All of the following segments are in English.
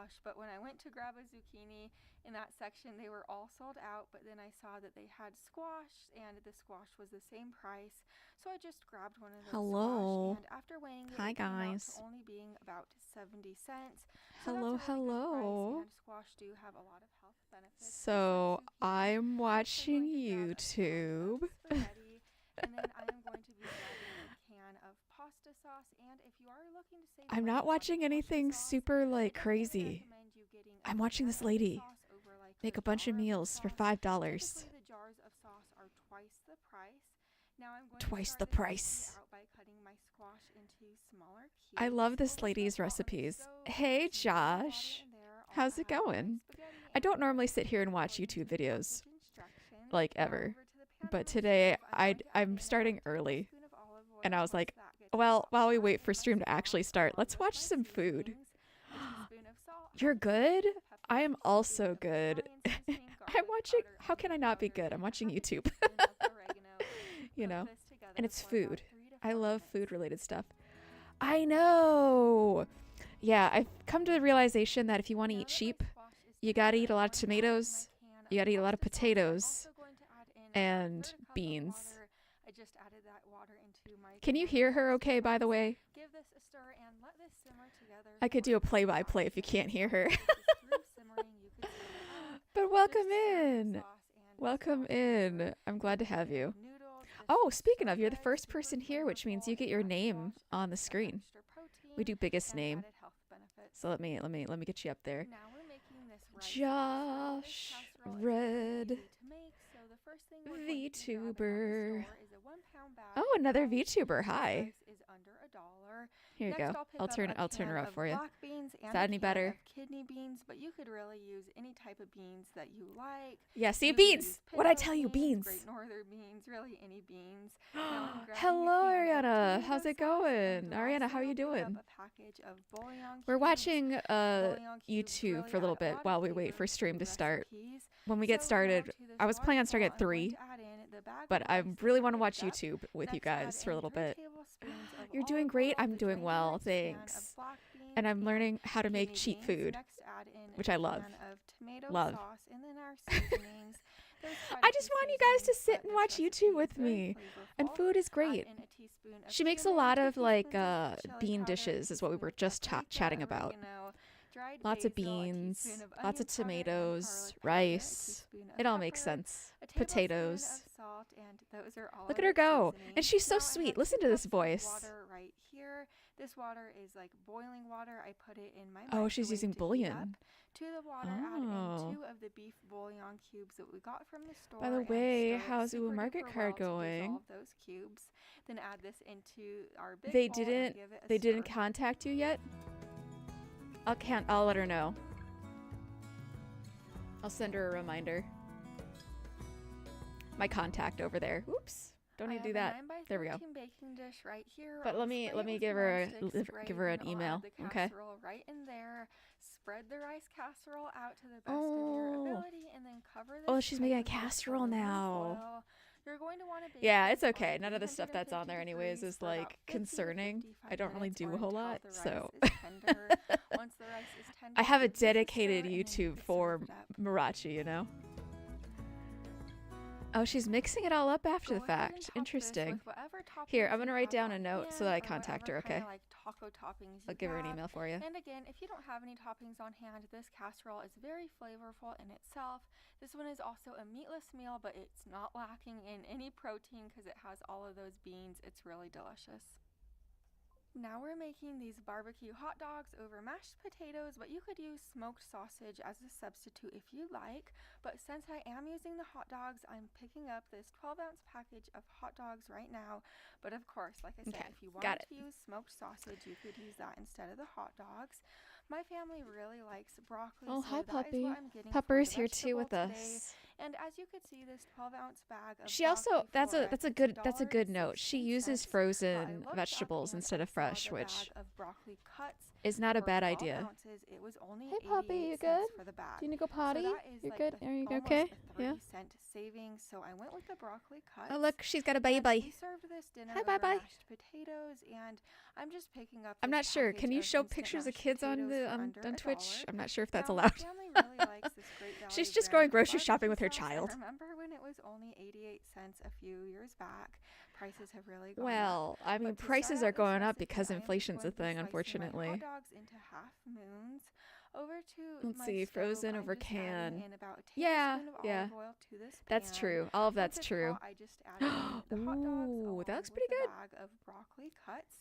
squash, but when I went to grab a zucchini in that section, they were all sold out, but then I saw that they had squash, and the squash was the same price, so I just grabbed one of those Hello. squash, and after weighing it, Hi, it came out to guys. only being about 70 cents, so Hello, that's a really good price, hello. and squash do have a lot of health benefits. So Just like zucchini. I'm Next, I'm watching going to grab a pot YouTube. of spaghetti, and then I am going to be grabbing a can of pasta sauce. And if you are looking to save I'm money not on watching pasta anything sauce, super I like definitely crazy. recommend you getting a I'm watching can this of the lady sauce over like make the a bunch of jar of the meals for sauce. $5. Typically, the jars of sauce are twice the price. Now I'm going to Twice start the this recipe price. out by cutting my squash into smaller cubes. I love this Over to lady's the bottom of the recipes. stove, Hey, with some boiling water Josh. in there, How's I'll it add my going? spaghetti I and don't my normally pasta sit here and watch according YouTube to the videos, package instructions. like Now ever. over to the pan But on my today stove, I'm going to add I'm in starting about a early. tablespoon of olive oil. And I was Once like, that gets well, hot, while we I'll wait add for in my stream to actually squash start, along let's with watch my some food. seasonings. A teaspoon of salt, You're half a good? teaspoon of pepper, I am a also teaspoon of good. Italian seasoning, I'm garlic watching, powder, how can I onion not be powder, good? I'm watching half a YouTube. teaspoon of oregano. You Cook know, this together and it's for about food. 3 to I 4 love minutes. food related stuff. I know. Yeah, I've come to the realization that if you want to Now eat that my sheep, squash is you tender, gotta eat a I'm lot of going to add in tomatoes, my can you of gotta eat a lot of pasta sauce. I'm potatoes, also going to add in about a and third cup of beans. water. I just added that water into my Can you can of hear her pasta okay, by the sauce. way? Give this a stir and let this simmer together I could for do a about play-by-play 5 if you minutes. can't hear her. Once this is through simmering, you could stir it up. But Just welcome stir the in. sauce and Welcome squash together. in. I'm glad to Then have add in you. noodles. This Oh, is speaking so of, you're the good, first super person here, which means flavorful, you get and your that name squash on the adds that screen. extra We protein do biggest and name. added health benefits. So let me get you up there. Now we're making this rice casserole. This Josh casserole is Red really easy to make. So the first thing we're going to be grabbing at the VTuber. store is a 1-pound bag Oh, of another rice. VTuber. This Hi. rice is under $1. Here you Next, go. I'll pick I'll up turn a her can up of for you. black beans and that a any can better? of kidney beans, but you could really use any type of beans that you like. Yeah, see, You could beans. use What'd I pinto tell you? beans, Beans. Great Northern beans, really any beans. Now I'm grabbing a Hello, can of Ariana. tomato How's it sauce, going? and Ariana, how are lastly, you I'll pick doing? up a package of bouillon We're cubes. watching Bouillon cubes YouTube really for a little add a bit lot while of we wait flavor for stream to start. recipes. When we get So now started, to this I was planning on waterfall, starting at I'm going 3, to add in the bag of but I rice that really we want to watch picked up. YouTube with you Next, add guys for a in little 3 bit. tablespoons of You're doing olive great. oil, I'm the doing well, giant can of thanks. black beans, And I'm and learning how to make kidney cheap beans. food, Next, add in which a I love. can of tomato Love. sauce, and then our seasonings. There's quite I a just few want you guys to seasonings, sit but and this watch recipe YouTube is with very me. And flavorful. food is Add great. in a teaspoon of She makes a cumin, lot 2 of like teaspoons of chili bean powder, dishes is what we teaspoon were of just paprika, chatting about. oregano, dried Lots of basil, a beans, teaspoon of lots of onion powder and tomatoes, garlic powder, a rice. teaspoon of It all makes pepper, sense. a tablespoon Potatoes. of salt, and those are all Look of at her our go. seasonings. And she's so Now I sweet. have Listen 2 to this cups of voice. water right here. This water is like boiling water. I put it in my Oh, she's microwave using to heat up. bouillon. To the water, add in Oh. 2 of the beef bouillon cubes that we got from the store. By the and way, stir it how's Uwu super Market duper card well to going? dissolve those cubes. Then add this into our big They bowl and didn't give it a they didn't stir. contact you yet? I'll let her know. I'll send her a reminder. My contact over there. Oops. Don't need to do that. There we go. Baking dish right here. But I'll let me spray it with give her nonstick spray, give her an then I'll email. add the Okay. casserole right in there. Spread the rice casserole out to the best of your Oh. ability, and then cover this. Oh, she's making a tight with casserole aluminum now. foil. You're going to want to bake Yeah, this it's on okay. None of the stuff that's on there 350 anyways degrees is for about like 50 to concerning. 55 I don't really minutes do or a whole until lot, the rice so is tender. Once the rice is tender, I have a give this stir, dedicated and then you YouTube can for serve it up. Morrachi, you know? Oh, she's mixing it all up after Go the ahead and fact. top this Interesting. with whatever Here, toppings I'm gonna you write have down a on note so that I hand, or contact her, whatever okay? kinda, like taco toppings I'll you give her an have. email for you. And again, if you don't have any toppings on hand, this casserole is very flavorful in itself. This one is also a meatless meal, but it's not lacking in any protein because it has all of those beans. It's really delicious. Now we're making these barbecue hot dogs over mashed potatoes, but you could use smoked sausage as a substitute if you like. But since I am using the hot dogs, I'm picking up this 12-ounce package of hot dogs right now. But of course, like I said, Okay, if you got wanted it. to use smoked sausage, you could use that instead of the hot dogs. My family really likes broccoli, Oh, so hi, that is Puppy. what I'm getting Pupper's for the here too with vegetable today. us. And as you could see, this 12-ounce bag of She also broccoli that's for a good note. $1.16. She uses But I frozen looked vegetables up and instead I of saw fresh, the which bag of broccoli cuts is not a for bad 12 idea. ounces. It was only Hey, Puppy, 88 you cents good? for the bag. Do you need to go So potty? that is You're like good? the, Are you almost okay? a Yeah. 30-cent savings. So I went with the broccoli cuts. Oh, look, she's got a And baby. we served this dinner Hi, over bye-bye. mashed potatoes, and I'm just picking up I'm this not sure. package Can you of show instant pictures of mashed kids on potatoes for on under Twitch. $1. I'm not sure if that's Now, allowed. my family really likes this Great Value She's just brand going of grocery shopping with her barbecue sauce. child. I remember when it was only 88 cents a few years back. Prices have really gone up. Well, I mean, But to prices start are out this going up recipe, because I am just inflation's a going to be thing, slicing my unfortunately. hot dogs into half moons. Over to Let's my see, stove, frozen I'm over just adding can. in about a Yeah, tablespoon of yeah. olive oil to this That's pan. true. All of Once that's it's true. hot, I just added in the hot dogs Ooh, along that looks with pretty the good. bag of broccoli cuts.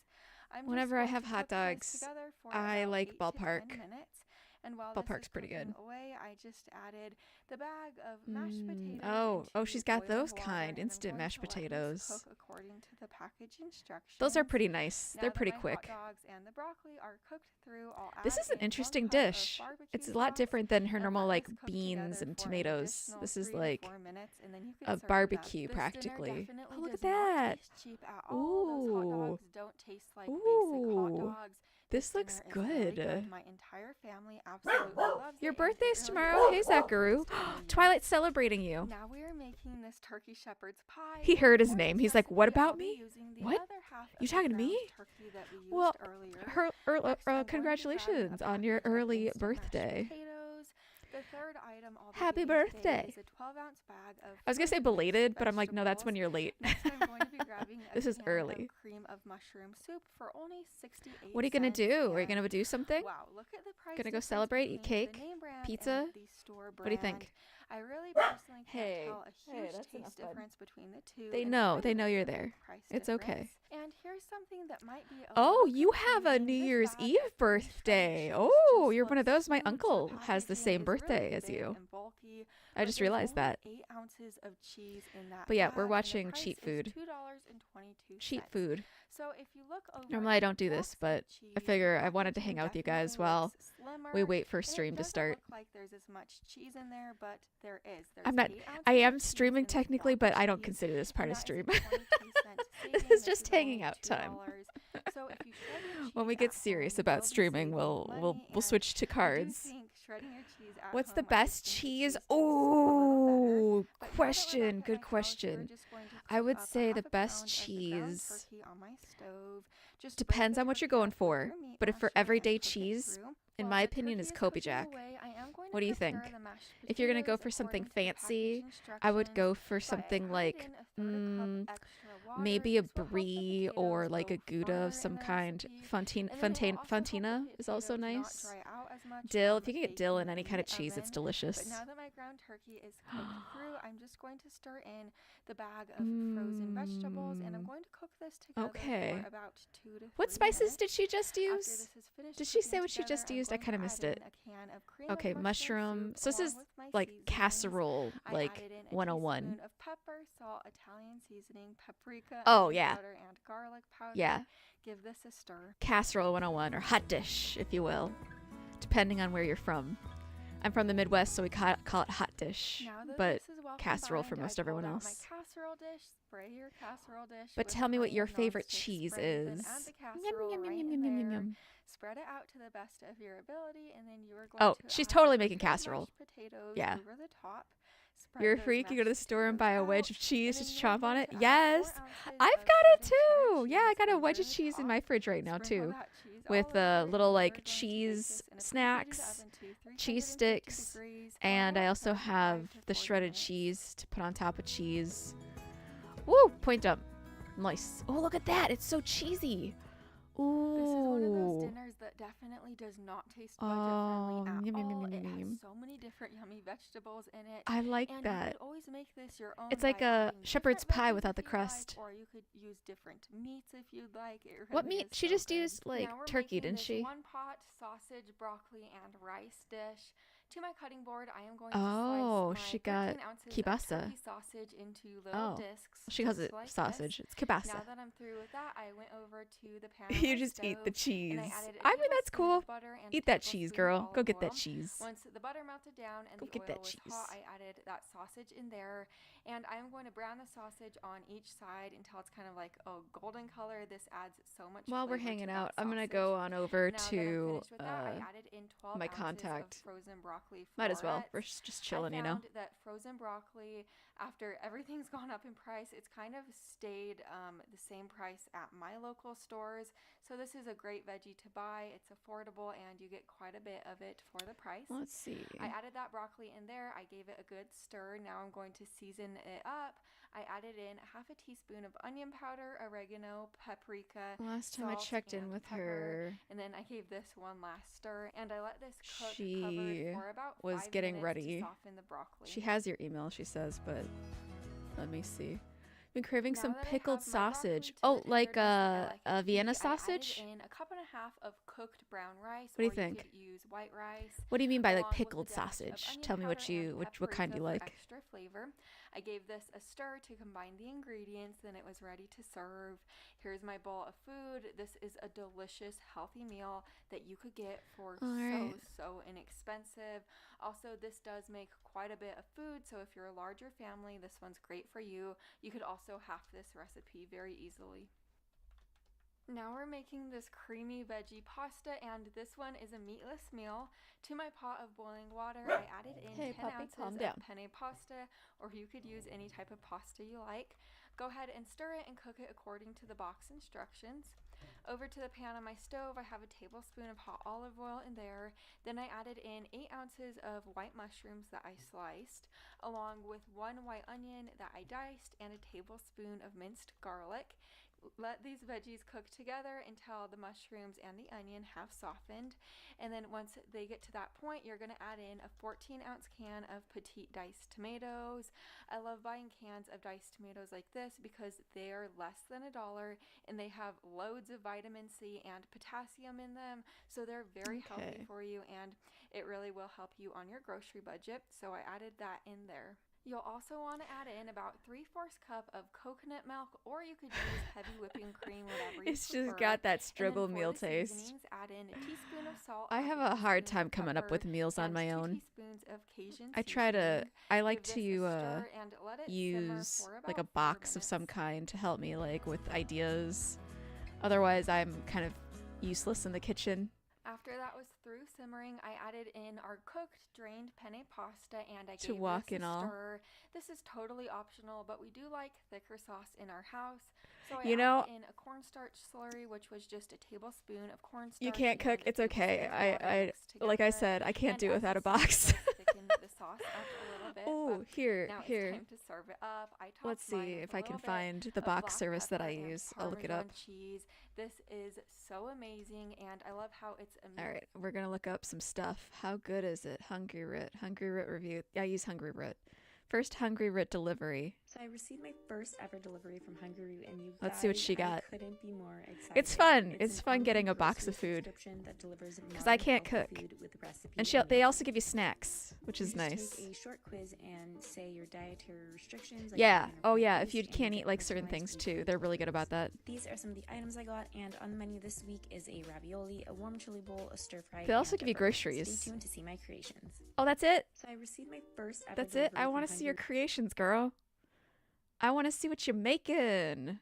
I'm Whenever I just going have to hot cook this dogs, together for I about like 8 to 10 Ballpark. minutes. And while Ballpark's this is pretty cooking good. away, I just added the bag of mashed potatoes Oh, into she's got boiling those water, kind, and I'm instant going mashed to let this potatoes. cook according to the package instructions. Those are pretty nice. Now They're that pretty my quick. hot dogs and the broccoli are cooked through, I'll This add is an in 1 interesting cup of dish. barbecue It's a lot sauce different than her and normal, let like, this cook beans together and for an tomatoes. additional This is 3 to like 4 minutes, and then you can a serve it up. barbecue, This practically. dinner definitely Oh, look does at that. not taste cheap at all. Those hot Ooh. dogs don't taste like basic hot Ooh. dogs. This looks dinner is really good. My entire family absolutely loves Your it, and it birthday's really tomorrow. Hey, is all Zachary. thanks to you. Twilight's celebrating you. Now we are making this turkey shepherd's pie. He and heard his for name. this He's like, "What recipe, I'll about be me? using the What? other half You of the talking to ground me?" turkey that we used Well, earlier. her Next, I'm going to grab in congratulations a on your package of early instant mashed birthday. potatoes. The third item I'll be Happy doing today birthday. is a 12-ounce bag of I was going to say frozen belated, mixed but I'm like, no, that's when vegetables. you're late. Next, I'm going to be grabbing a This is can early. of cream of mushroom soup for only 68 What are you going to cents. do? Are you And going to do something? wow, look at the price Going to go difference celebrate, eat between cake, the name brand pizza? and the store brand. What do you think? I really personally can't Hey, tell a hey, huge that's enough taste fun. difference between the two. They and know. it's They know really you're the there. price It's okay. difference. And here's something that might be a Oh, little you have a confusing. New This Year's bag Eve of fresh shredded birthday. cheese Oh, just you're one of looks those. My huge. The uncle has the packaging same is really birthday as big you. and bulky, I but just there's realized only that. 8 ounces of cheese in that But yeah, bag, we're and the watching price cheat is food. $2.22. Cheat food. So if you look over Normally I at the don't do this, box of but I cheese, figure the I wanted to packaging hang out with you guys definitely while looks slimmer, we wait for and it stream to doesn't start. look like there's as much cheese in there, but there is. There's I'm not. 8 ounces I of am cheese streaming in this technically, block but of I don't cheese, consider this part and of that is stream. a 22-cent This saving. is just This is hanging only out time. $2. So if you shred your When we cheese get at serious home, about you'll be streaming, saving we'll money, switch to and I do cards. think shredding your cheese at What's the home, I best just think the cheese? taste tastes a little better. Oh, But now that we're back question. at Good my house, question. we're just going to I cook would up a say half the a best pound of the ground cheese turkey on my stove. Just break depends the on what you're turkey going up with for. your meat But if for masher and everyday cook it cheese, through. in While my the opinion, turkey is is Kobe cooking Jack. away, I am going What to do you prepare think? the mashed If you're gonna go potatoes for something according to the fancy, package I would instructions. go for So I something added like in a third cup extra water. maybe a This will help the brie or potatoes like go a Gouda further of in some the kind. recipe, Fontina, and then it will also help the Fontina is also potatoes not nice. dry out as much Dill. from If you can get dill in baking any in kind of the cheese, it's oven. But delicious. now that my ground turkey is cooked through, I'm just going to stir in the bag of frozen vegetables, and I'm going to cook this together Okay. for about 2 to 3 What spices minutes. did she just After use? this is finished Did she say cooking what she together, just I'm used? I going kind of to missed add it. in a can of cream Okay, of mushroom. soup So this along is with my like seasonings. casserole, I like added in a 101. teaspoon of pepper, salt, Italian seasoning, paprika, Oh, onion yeah. powder, and garlic powder. Yeah. Give this a stir. Casserole 101 or hot dish, if you will, depending on where you're from. I'm from the Midwest, so we call it hot dish, Now that but this is well casserole for combined, most I everyone pulled out else. My casserole dish. Spray your casserole dish. But with tell me what plenty your of favorite nonstick cheese spray, then is. add the Yum, casserole yum, right yum, in yum, yum, yum, there. yum. Spread it out to the best of your ability, and then you are going Oh, to she's add totally the making prepared casserole. mashed potatoes Yeah. over the top. Spread You're a those freak. You go to the mashed store and potatoes buy a wedge out, of cheese and just then you are chomp on going it. to add Yes, 4 ounces I've of got it shredded cheddar too. Yeah, I cheese got a over wedge of the cheese in top. my fridge right now Sprinkle too, that cheese all with over, and little we're like going to bake cheese this in a preheated snacks, oven to cheese 350 sticks, degrees for and I about also 35 have to the 40 shredded minutes. cheese to put on top of cheese. Woo! Point jump. Nice. Oh, look at that. It's so cheesy. This is one of those Ooh. dinners that definitely does not taste Oh, budget yum, friendly yum, at yum, all. yum, It yum, has yum. so many different yummy vegetables in it. I like And you that. could always make this your own. It's like by a adding shepherd's different pie veggies without if the you crust. like, or you could use different meats if you'd like. It really What meat? is She so just good. used like Now we're turkey, making didn't this she? one pot sausage, broccoli, and rice dish. To my cutting board, I am going Oh, to slice she my got 13 ounces kielbasa. of turkey sausage into little Oh, discs. she calls just it like sausage. This. It's kielbasa. Now that I'm through with that, I went over to the pan. on You my just eat the stove, cheese. and I added a I mean, that's tablespoon cool. of butter and Eat a that cheese, tablespoon of girl. Go olive get that oil. cheese. Once the butter melted down and Go the get oil that was cheese. hot, I added that sausage in there, and I am going to brown the sausage on each side until it's kind of like a golden color. This adds so much While we're flavor hanging to out, that I'm gonna sausage. go on over Now that I'm to finished with that, I added in 12 my ounces contact of frozen broccoli Might as well. florets. We're just chilling, I you know. found that frozen broccoli, after everything's gone up in price, it's kind of stayed the same price at my local stores. So this is a great veggie to buy. It's affordable and you get quite a bit of it for the price. Let's see. I added that broccoli in there. I gave it a good stir. Now I'm going to season it up. I added in half a teaspoon of onion powder, oregano, paprika. Last time I salt, checked in and with pepper. her, And then I gave this one last stir, and I let this cook She covered for about was 5 getting minutes ready. to soften the broccoli. she has your email, she says, but let me see. Been craving Now some that I pickled have my broccoli sausage. to Oh, the like tenderness that I like it a to be, Vienna I sausage? added in a cup and a half of cooked brown rice. What do you or think? You could use white rice. What do you mean by like along with a pickled dash of sausage? onion Tell me what powder you and what kind you paprika for like. extra flavor. I gave this a stir to combine the ingredients, then it was ready to serve. Here's my bowl of food. This is a delicious, healthy meal that you could get for so inexpensive. Also, this does make quite a bit of food, so if you're a larger family, this one's great for you. You could also half this recipe very easily. Now we're making this creamy veggie pasta, and this one is a meatless meal. To my pot of boiling water, I added in Hey, 10 puppy, ounces calm of down. penne pasta, or you could use any type of pasta you like. Go ahead and stir it and cook it according to the box instructions. Over to the pan on my stove, I have a tablespoon of hot olive oil in there. Then I added in 8 ounces of white mushrooms that I sliced, along with 1 white onion that I diced, and a tablespoon of minced garlic. Let these veggies cook together until the mushrooms and the onion have softened. And then once they get to that point, you're going to add in a 14-ounce can of petite diced tomatoes. I love buying cans of diced tomatoes like this because they are less than $1 and they have loads of vitamin C and potassium in them. So they're very healthy for you, and it really will help you on your grocery budget. So I added that in there. You'll also want to add in about 3/4 cup of coconut milk, or you could use heavy whipping cream, whatever you It's prefer. just got that struggle And then meal for the taste. seasonings, add in a teaspoon of salt. I have a hard time coming up with meals on my own. 2 teaspoons of Cajun I try to seasoning. I like Give this to a stir and let it simmer use for like a about 4 box of some minutes. kind to help me like with ideas. Otherwise, I'm kind of useless in the kitchen. After that was through simmering, I added in our cooked drained penne pasta, and I To gave walk this in a all. stir. This is totally optional, but we do like thicker sauce in our house. So I You know- added in a cornstarch slurry, which was just a tablespoon of cornstarch. You can't cook. and a It's okay. tablespoon of water I mixed like I together. said, I can't And do it as without a you box. see, this thickened the sauce up a little bit. Oh, but here, now here. it's time to serve it up. I topped Let's mine see with if a I can little bit find the of box black service that I pepper and use. I'll look it up. Parmesan cheese. This is so amazing, and I love how it's a All right, we're gonna look up some stuff. How good is it? Hungry Writ review. I use Hungry Writ. First Hungry Writ delivery. So I received my first ever delivery from Hungry Root, and you Let's see what guys, she got. I couldn't be more excited. It's fun. It's an fun getting a online box of grocery food. subscription that delivers 'Cause I can't modern, healthy cook. food with recipe And they meal also plans. give you snacks, which You is just nice. Take a short quiz and say your dietary restrictions. Like Yeah. vegan or Oh yeah. If plant-based, you and can't get eat like certain personalized things food too, for they're really good preference. about that. These are some of the items I got, and on the menu this week is a ravioli, a warm chili bowl, a stir fry. They also and give a you burger. groceries. Stay tuned to see my creations. Oh, that's it. So I received my first ever That's it. I delivery want to from see your Hungry creations, girl. I want to see what you're making.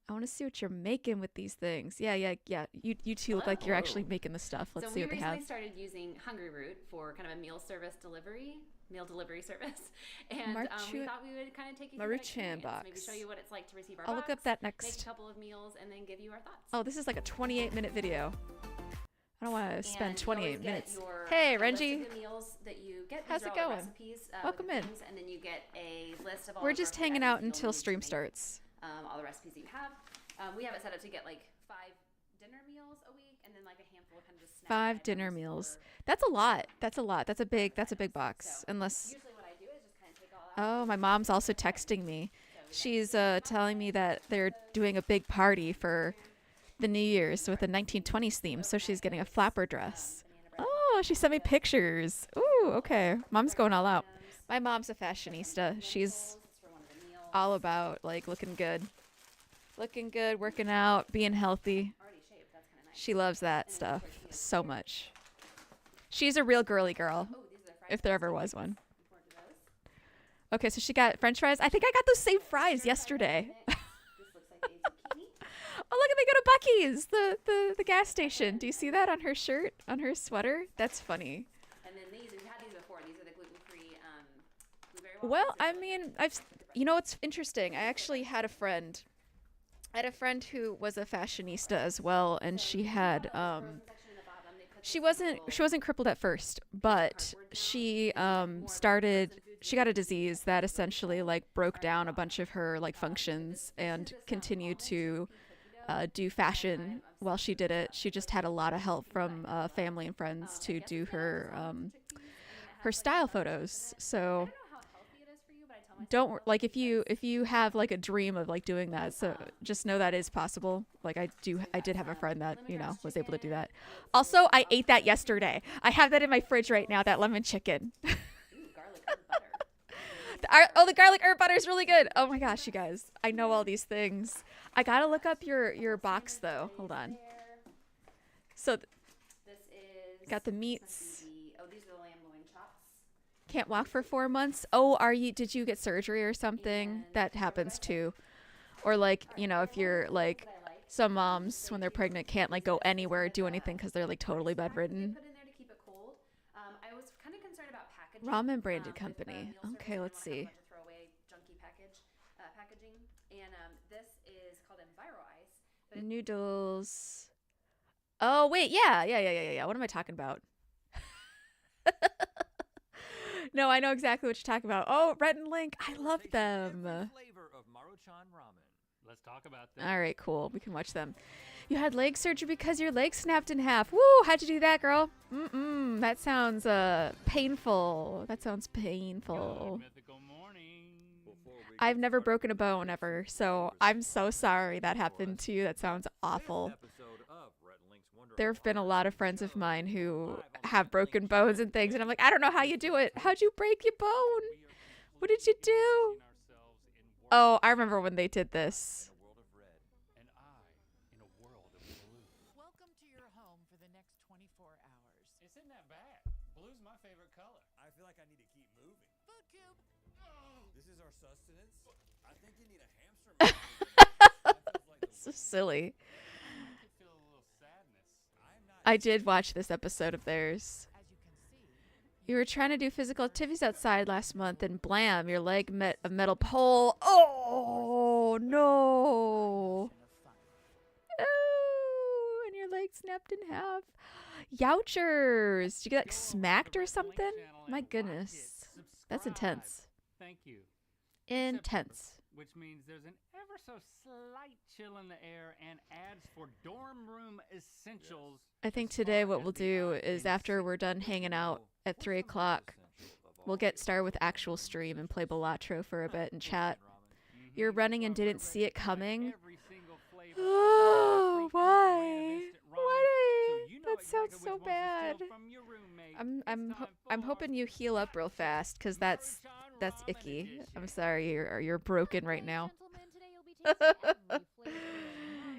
I want to see what you're making with these things. Yeah. You two look like you're actually Hello. making the stuff. Let's So see we what they recently have. started using Hungry Root for kind of a meal delivery service, and we thought we would kind of take you through that Maruchan experience, box. maybe show you what it's like to receive our I'll box, look up that make next. a couple of meals, and then give you our thoughts. Oh, this is like a 28-minute video. I don't want to spend And you always 28 get minutes. your, Hey, a list Renji. of the meals that you get. How's These it are all the going? recipes, with Welcome the in. things, and then you get a list of all We're of just the hanging items out you'll until need to stream make, starts. all the recipes that you have. We have it set up to get like 5 dinner meals a week, and then like a handful of kind of just snack 5 dinner items meals. for That's a lot. That's a lot. That's a big box. So, Unless. usually what I do is just kind of take all out. Oh, my mom's also texting me. She's telling me that they're doing a big party for the New Year's with a 1920s theme, so she's getting a flapper dress. Oh, she sent me pictures. Ooh, okay. Mom's going all out. My mom's a fashionista. She's all about like looking good, working out, being healthy. She loves that stuff so much. She's a real girly girl, if there ever was one. Okay, so she got French fries. I think I got those same fries yesterday. Oh, look, they go to Buc-ee's, the gas station. Do you see that on her shirt, on her sweater? That's funny. And then we've had these before. These are the gluten-free blueberry waffles. Well, I mean, it's interesting. I actually had a friend. I had a friend who was a fashionista as well, and she had she wasn't crippled at first, but she she got a disease that essentially like broke down a bunch of her like functions and continued to do fashion while she did it. She just had a lot of help from family and friends to do her style photos. So don't like if you have like a dream of like doing that, so just know that is possible. Like I did have a friend that was able to do that. Also, I ate that yesterday. I have that in my fridge right now, that lemon chicken. The garlic herb butter is really good. Oh my gosh, you guys, I know all these things. I gotta look up your box though. Hold on. So this is got the meats. These are the lamb loin chops. Can't walk for 4 months. Oh, did you get surgery or something? That happens too. Or like, if you're like some moms when they're pregnant can't like go anywhere or do anything because they're like totally bedridden. Put in there to keep it cold. I was kind of concerned about packaging. Ramen branded company. Okay, let's see. Throwaway junky packaging. And this is called Enviro Ice. Noodles. Oh wait, yeah. What am I talking about? No, I know exactly what you're talking about. Oh, Rhett and Link, I love them. Flavor of Morrachi ramen. Let's talk about that. All right, cool. We can watch them. You had leg surgery because your leg snapped in half. Woo! How'd you do that, girl? That sounds painful. That sounds painful. I've never broken a bone ever, so I'm so sorry that happened to you. That sounds awful. There have been a lot of friends of mine who have broken bones and things, and I'm like, I don't know how you do it. How'd you break your bone? What did you do? Oh, I remember when they did this. Welcome to your home for the next 24 hours. Isn't that bad? Blue's my favorite color. I feel like I need to keep moving. Food cube. This is our sustenance. I think you need a hamster. So silly. I could feel a little sadness. I did watch this episode of theirs. As you can see, You were trying to do physical activities outside last month, and blam, your leg met a metal pole. Oh, no. Oh, and your leg snapped in half. Youchers. Did you get like smacked or something? My goodness. That's intense. Thank you. Intense. Which means there's an ever so slight chill in the air and ads for dorm room essentials. I think today what we'll do is after we're done hanging out at 3 o'clock, we'll get started with actual stream and play Balatro for a bit and chat. You're running and didn't see it coming. Oh, why? Why? That sounds so bad. I'm hoping you heal up real fast, because that's icky. I'm sorry, you're broken right now.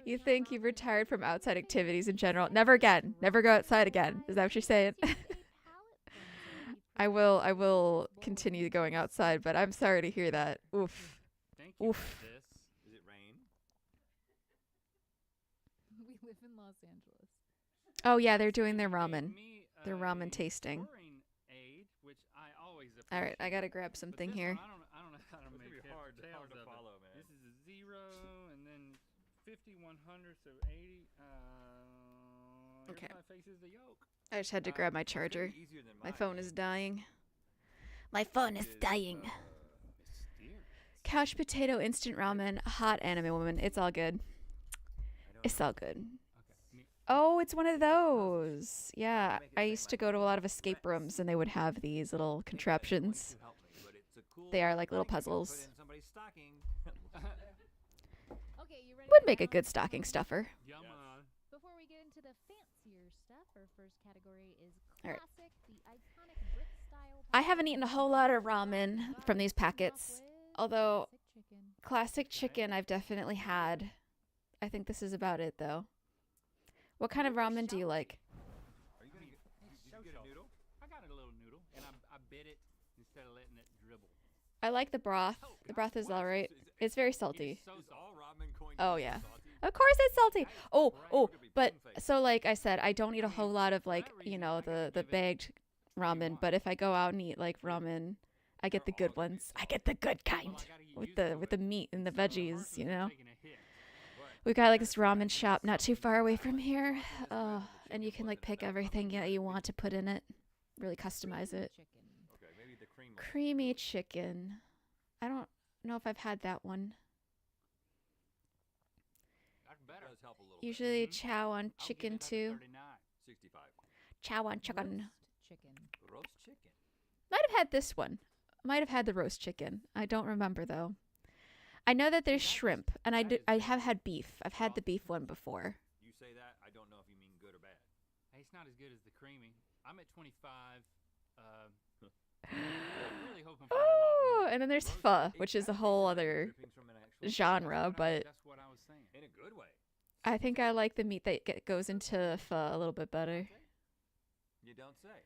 You think you've retired from outside activities in general? Never again. Never go outside again. Is that what you're saying? I will continue going outside, but I'm sorry to hear that. Oof. Oof. Is it rain? we live in Los Angeles. Oh yeah, they're doing their ramen. Their ramen tasting. All right, I gotta grab something here. I don't know how to make it. Hard to follow, man. This is a 0 and then 50, 100, so 80. Okay. My face is the yolk. I just had to grab my charger. My phone is dying. My phone is dying. Couch potato instant ramen, hot anime woman. It's all good. It's all good. Oh, it's one of those. Yeah, I used to go to a lot of escape rooms, and they would have these little contraptions. They are like little puzzles. Would make a good stocking stuffer. Before we get into the fancier stuff, our first category is All right. classic, the iconic Brit style. I haven't eaten a whole lot of ramen from these packets, although classic chicken I've definitely had. I think this is about it, though. What kind of ramen do you like? Are you did you get a noodle? I got a little noodle, and I bit it instead of letting it dribble. I like the broth. The broth is all right. It's very salty. Oh, yeah. Of course it's salty. Oh, but so like I said, I don't eat a whole lot of like, the bagged ramen, but if I go out and eat like ramen, I get the good ones. I get the good kind with the meat and the veggies, you know. We got like this ramen shop not too far away from here, and you can like pick everything that you want to put in it, really customize it. Okay, maybe the Creamy chicken. I don't know if I've had that one. That's better. does help a little Usually Mhm. chow on I'll chicken give it that too. 39. 65. Chow on chicken. Roast chicken. Roast chicken. Might have had this one. Might have had the roast chicken. I don't remember though. I know that there's shrimp, and I have had beef. I've had the beef one before. You say that, I don't know if you mean good or bad. Hey, it's not as good as the creamy. I'm at 25. I'm really hoping for a lot Oh, more. and then there's Roast pho, chicken, which is a exactly. whole other Drippings from an actual genre, but That's what I was saying. in a good way. I think I like the meat that goes into pho a little bit better. You don't say.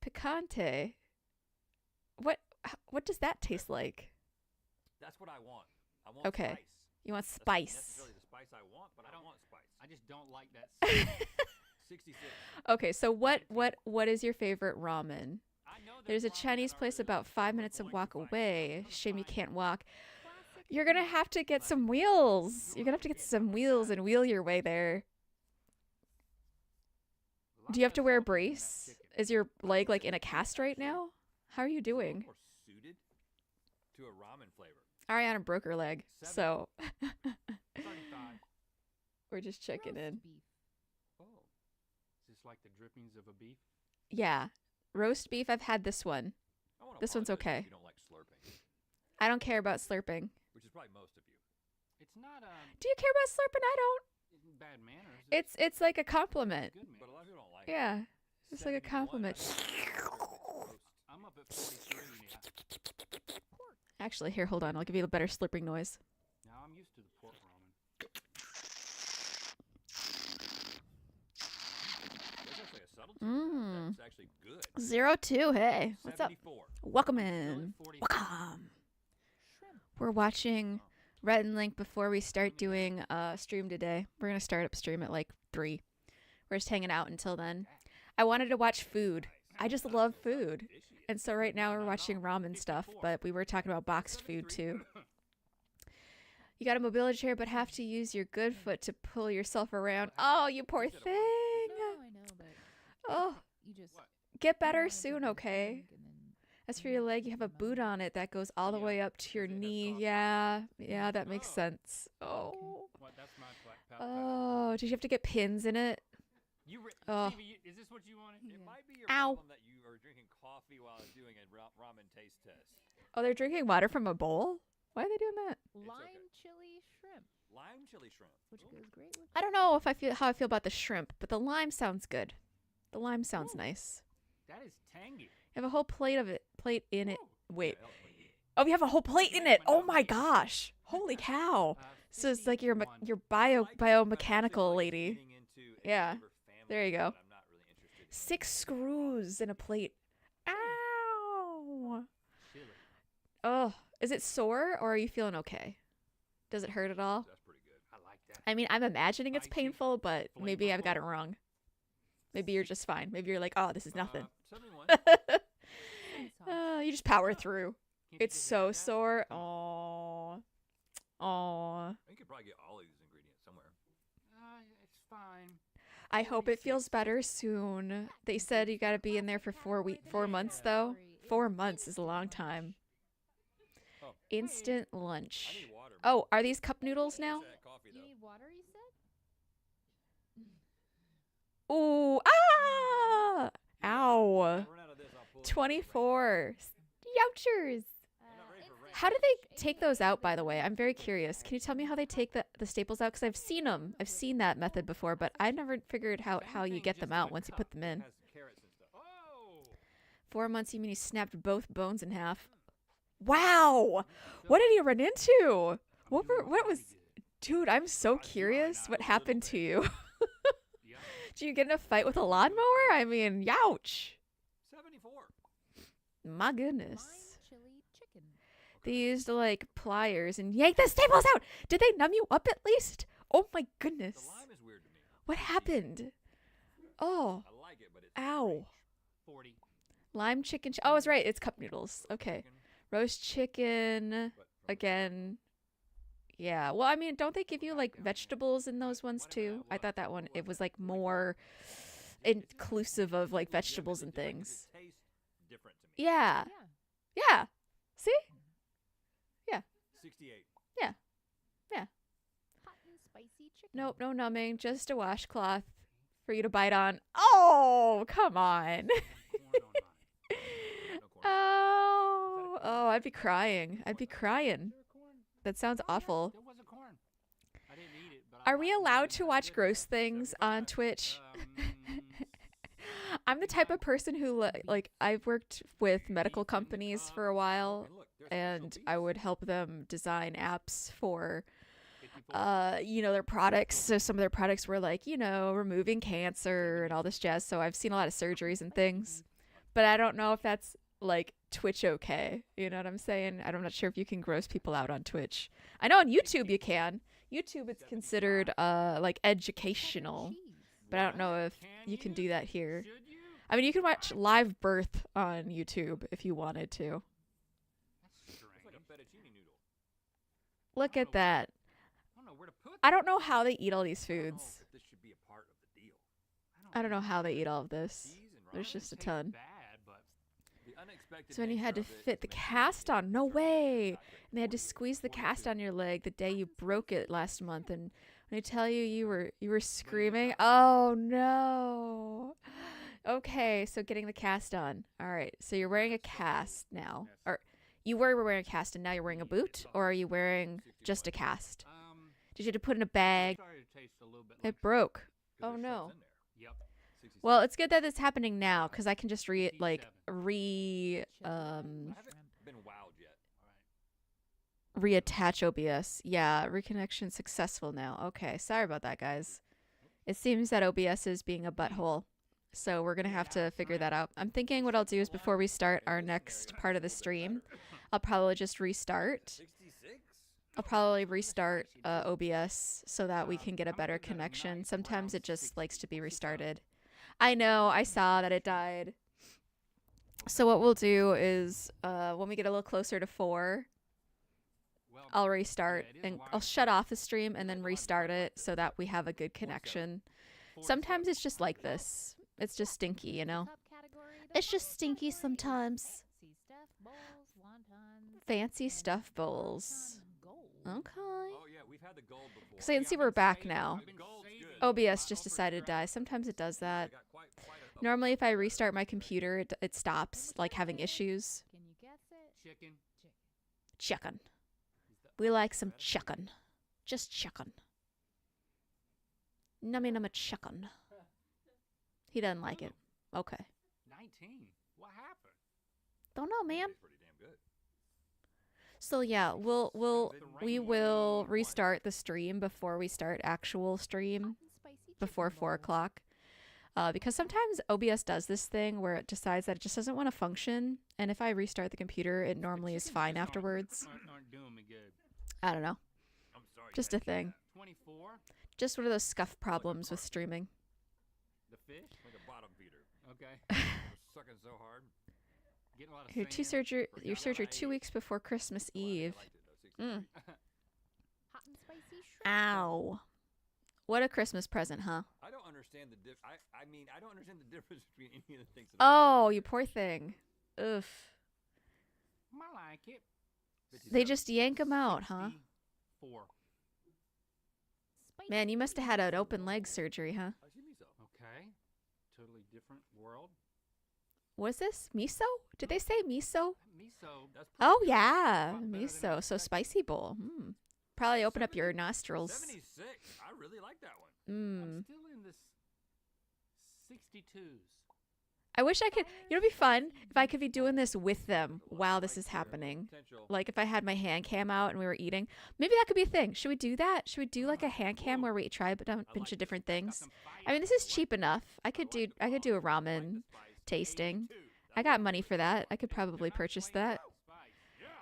Picante. What does that taste like? That's what I want. I want Okay. spice. You want That's not spice. necessarily the spice I want, but I don't- want spice. I just don't like that. 66. Okay, so what is your favorite ramen? I know There's a ramen Chinese that place are about 5 minutes of going walk to find. away. I'm Shame you fine. can't walk. Classic You're gonna have to get some wheels. You're gonna have to get some wheels and wheel your way there. Do you have to wear a brace? Is your leg like in a cast right now? How are you It's a little doing? more suited to a ramen flavor. Ariana broke her leg, so 35. we're just checking roast in. beef. Oh. Is this like the drippings of a beef? Yeah, roast beef. I've had this one. I wanna This one's apologize okay. if you don't like slurping, I don't care about slurping. which is probably most of you. It's not Do you care about slurping? I don't. bad manners. It's like a compliment. good But a man. lot of people don't like it. Yeah, it's like a 71, compliment. I think it's a little bit roast. I'm up at 43 now. Actually, here, hold on. I'll give you a better slurping noise. Now I'm used to the pork ramen. There's actually a subtlety to Mm. that. That's actually good. 02. Hey, what's up? 74. Welcome in. 40. Welcome. Shrimp. We're watching Red and Link before we start doing stream today. We're gonna start up stream at like 3. We're just hanging out until then. I wanted to watch food. I just love food. And so right now we're watching ramen stuff, but we were talking about boxed food too. You got a mobility chair, but have to use your good foot to pull yourself around. Oh, you poor thing. No, I know, but Oh, you just get you better wanna soon, drink okay? and then As for your leg, you have a boot on it that goes all the way up to your knee. Yeah, that makes sense. Oh. What? That's my Oh, did you have to get pins in it? Oh. Stevie, is this what you wanted? It might be your Ow. problem that you are drinking coffee while doing a ramen taste test. Oh, they're drinking water from a bowl? Why are they doing that? lime okay. chili shrimp, Lime chili shrimp. which Ooh. goes great with I don't know if I feel how I feel about the shrimp, but the lime sounds good. The lime sounds nice. That is tangy. You have a whole plate in it. Wait. Yeah, help me. Oh, you have a whole plate in it. Oh my gosh. Holy cow. So it's like your 51. your I like it, but I also biomechanical like lady. getting into a Yeah. flavor family There you go. that I'm not really interested in. 6 screws in a plate. Ow. Chili. Oh, is it sore or are you feeling okay? Does it hurt at all? That's pretty good. I like that. I mean, I'm imagining it's Spicy, painful, but maybe I've got it flavorful. wrong. Maybe you're just fine. Maybe you're like, oh, this is nothing. 71. soy sauce. You just power through. Can't you It's just so add that? sore. Aww. Aww. You could probably get all of these ingredients somewhere. It's fine. I hope it feels better soon. They said you gotta be in there for 4 months though. 4 months is a long time. Oh. Instant I lunch. need water. Oh, are these cup noodles now? Wish I had coffee, You though. need water, you said? Ooh, ah! Ow. If I run out of this, I'll pull it. 24. Youchers. not ready for rain. How do they take those out, by the way? I'm very curious. Can you tell me how they take the staples out? Because I've seen them. I've seen that method before, but I never figured how you get them out once you put them in. It has carrots and stuff. Oh! 4 months, you mean he snapped both bones in half? Wow! What did he run into? What was... Dude, I'm so curious what happened to you. Yeah. Did you get in a fight with a lawnmower? I mean, youch. 74. My goodness. Lime chili chicken. They used like pliers and yanked the staples out. Did they numb you up at least? Oh my The goodness. lime is weird to me. What happened? Oh, I like it, but it's ow. 40. Lime chicken. Oh, it's right. It's cup noodles. Okay. Roast chicken. Again. Yeah. Well, I mean, don't they give you like vegetables in those ones too? I thought that one, it was like more inclusive of like vegetables and things. Yeah. Yeah. See? Yeah. 68. Yeah. Yeah. Hot and spicy chicken. Nope, no numbing. Just a washcloth for you to bite on. Oh, come on. Oh, I'd be crying. I'd be crying. That sounds awful. There was a corn. I didn't eat it, but Are we allowed to watch gross things on Twitch? I'm the type of person who, like, I've worked with medical companies for a while, and I would help them design apps for, their products. So some of their products were like, removing cancer and all this jazz. So I've seen a lot of surgeries and things, but I don't know if that's like Twitch okay. You know what I'm saying? I'm not sure if you can gross people out on Twitch. I know on YouTube you can. YouTube, it's considered like educational, but I don't know if you can do that here. I mean, you can watch live birth on YouTube if you wanted to. Look at that. I don't know how they eat all these foods. I don't know how they eat all of this. There's just a ton. So when you had to fit the cast on, no way. And they had to squeeze the cast on your leg the day you broke it last month. And when I tell you you were screaming, oh no. Okay, so getting the cast on. All right, so you're wearing a cast now, or you were wearing a cast and now you're wearing a boot, or are you wearing just a cast? Did you have to put in a bag? It broke. Oh no. Well, it's good that it's happening now because I can just reattach OBS. Yeah, reconnection successful now. Okay, sorry about that, guys. It seems that OBS is being a butthole, so we're gonna have to figure that out. I'm thinking what I'll do is before we start our next part of the stream, I'll probably just restart. I'll probably restart OBS so that we can get a better connection. Sometimes it just likes to be restarted. I know, I saw that it died. So what we'll do is when we get a little closer to 4, I'll restart and I'll shut off the stream and then restart it so that we have a good connection. Sometimes it's just like this. It's just stinky, you know? It's just stinky sometimes. Fancy stuff bowls. Okay. So you can see we're back now. OBS just decided to die. Sometimes it does that. Normally if I restart my computer, it stops, like having issues. Can you guess it? Chicken. We like some chicken. Just chicken. Nummy nummy chicken. He doesn't like it. Okay. 19. What happened? Don't know, man. So yeah, we will restart the stream before we start actual stream before 4 o'clock. Because sometimes OBS does this thing where it decides that it just doesn't want to function, and if I restart the computer, it normally is fine afterwards. I don't know. Just a thing. 24. Just one of those scuff problems with streaming. The fish? Like a bottom feeder. Okay. Sucking so hard. Your surgery 2 weeks before Christmas Eve. Hot and spicy shrimp. Ow. What a Christmas present, huh? I don't understand the I don't understand the difference between any of the things. Oh, you poor thing. Oof. I like it. They just yank them out, huh? 4. Man, you must have had an open leg surgery, huh? Okay. Totally different world. What is this? Miso? Did they say miso? Miso. Oh, yeah. Miso. So spicy bowl. Probably open up your nostrils. 76. I really like that one. I'm still in the 62s. I wish I could. It'd be fun if I could be doing this with them while this is happening. Like if I had my hand cam out and we were eating. Maybe that could be a thing. Should we do that? Should we do like a hand cam where we try a bunch of different things? I mean, this is cheap enough. I could do a ramen tasting. I got money for that. I could probably purchase that.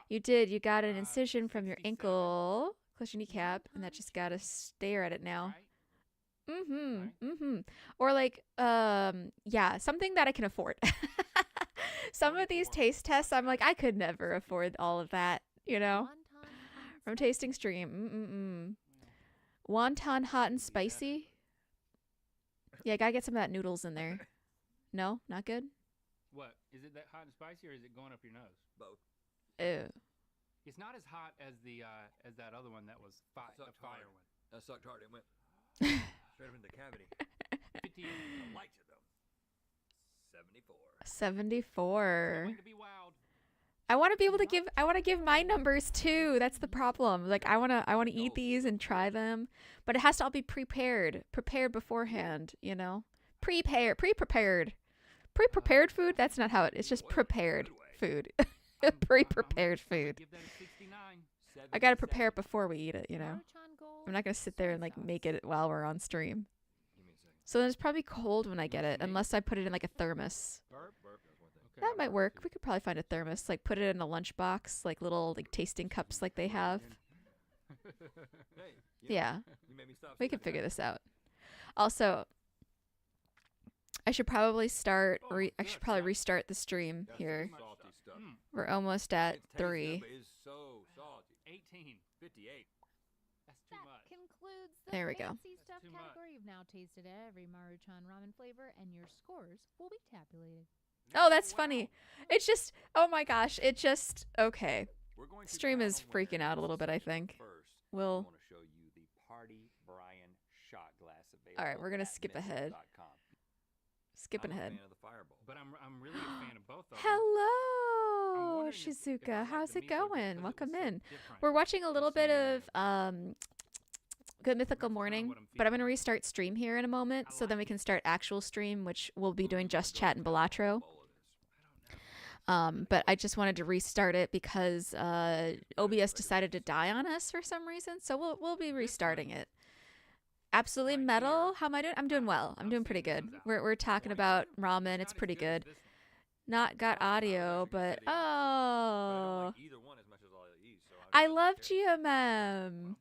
You did. You got an incision from your ankle, close your kneecap, and that just got to stare at it now. Or like, yeah, something that I can afford. some of these taste tests, I'm like, I could never afford all of that, you know? From tasting stream. Wonton hot and spicy. Yeah, gotta get some of that noodles in there. No, not good. What is it? That hot and spicy, or is it going up your nose? Both. Ew. It's not as hot as that other one that was the fire one. That sucked hard. It went straight up in the cavity. 58. I liked it though. 74. 74. Going to be wild. I want to be able to give. I want to give my numbers too. That's the problem. Like I wanna eat these and try them, but it has to all be prepared beforehand. You know, pre-prepared food. That's not how it. It's just prepared food. Pre-prepared food. Give that a 69. I gotta prepare it before we eat it. You know, I'm not gonna sit there and like make it while we're on stream. So then it's probably cold when I get it, unless I put it in like a thermos. That might work. We could probably find a thermos, like put it in a lunchbox, like little like tasting cups like they have. Yeah, we can figure this out. Also, I should probably restart the stream here. We're almost at 3. 18. 58. That's too much. Concludes the There we go. fancy stuff category. You've now tasted every Maruchan ramen flavor, and your scores will be tabulated. Oh, that's funny. It's just, oh my gosh, okay. Stream is freaking out a little bit, I think. We'll. show you the Party Brian shot glass available. All right, we're gonna skip ahead. Skipping ahead. But I'm really a fan of both of them. Hello, Shizuka. How's it going? Welcome in. We're watching a little bit of Good Mythical Morning, but I'm gonna restart stream here in a moment, so then we can start actual stream, which we'll be doing Just Chat and Balatro. But I just wanted to restart it because OBS decided to die on us for some reason, so we'll be restarting it. Absolutely Metal. How am I doing? I'm doing well. I'm doing pretty good. We're talking about ramen. It's pretty good. Not got audio, but oh, I love GMM.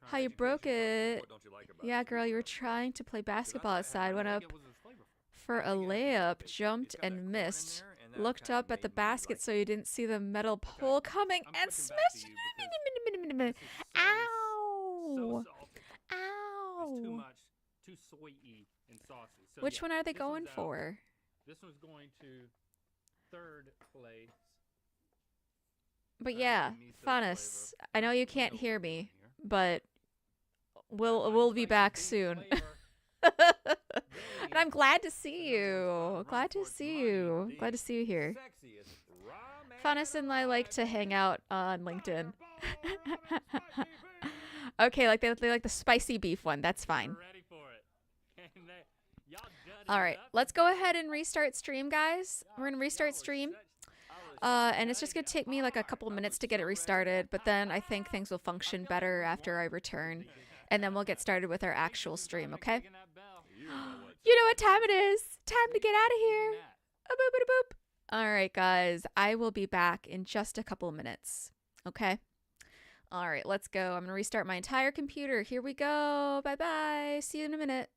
How you broke it? Yeah, girl, you were trying to play basketball outside. Went up for a layup, jumped and missed. Looked up at the basket so you didn't see the metal pole coming and smashed it. Ow! Ow! Too much, too soy-y and saucy. So Which one are they going for? This one's going to 3rd place. But yeah, Funnus, I know you can't hear me, but we'll be back soon. And I'm glad to see you. Glad to see you. Glad to see you here. Funnus and I like to hang out on LinkedIn. Okay, like they like the spicy beef one. That's fine. All right, let's go ahead and restart stream, guys. We're gonna restart stream. And it's just gonna take me like a couple minutes to get it restarted, but then I think things will function better after I return, and then we'll get started with our actual stream, okay? You know what time it is. Time to get out of here. A boop a boop. All right, guys. I will be back in just a couple minutes. Okay? All right, let's go. I'm going to restart my entire computer. Here we go. Bye-bye. See you in a minute.